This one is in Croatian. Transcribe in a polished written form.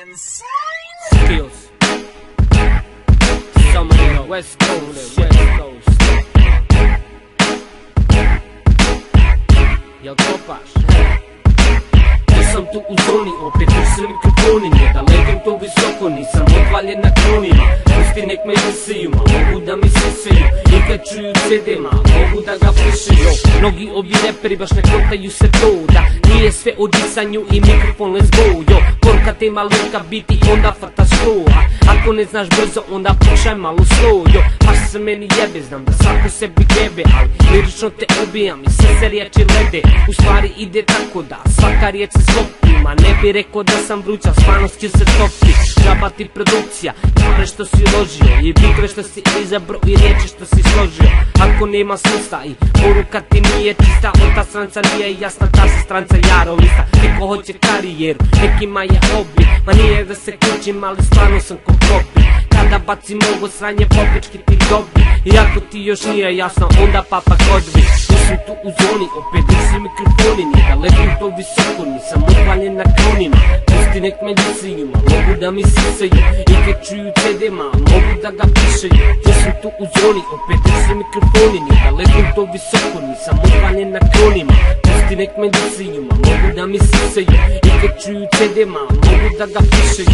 Skills. Summer in the West Coast. Jel kopaš? Sam tu u zoni, opet se mikrofoni, ne da letim to visoko, nisam odvaljen na kronima. Pusti nek me visiju, mogu da mi sisaju, i kad čuju CD-ma, mogu da ga pišaju. Mnogi ovi reperi baš ne kontaju se to, da nije sve o disanju i mikrofon, let's go, yo. Poruka tema luka biti, onda frta slow, ako ne znaš brzo, onda pušaj malo slow, yo. Baš se meni jebe, znam da svako sebi jebe, ali lirično te ubijam i sve se riječi lede. U stvari ide tako da svaka riječ se slopi, ma ne bi rekao da sam vruća, stvarnost će se topiti. Džaba ti produkcija, pare što si uložio, i bitve što si izabro i riječi što si složio. Ako nema smisla i poruka ti nije čista, od ta stranca nije jasna, ta se stranca jaro lista. Neko hoće karijeru, nekima je hobby, ma nije da se kućim, ali stvarno sam ko kopi. Kada bacim ovo sranje, popički ti dobi, i ako ti još nije jasno, onda papa kodvi. Nisam tu u zoni, opet nisi mikrofoni, nije da letim to visoko, nisam odvaljen na kronima. Pusti nek me disiju, mogu da mi sisaju, i kad čuju CD-ma, mogu da ga pišaju. Nisam tu u zoni, opet nisi mikrofoni, nije da letim to visoko, nisam odvaljen na kronima. Pusti nek me disiju, mogu da mi sisaju, i kad čuju CD-ma, mogu da ga pišaju.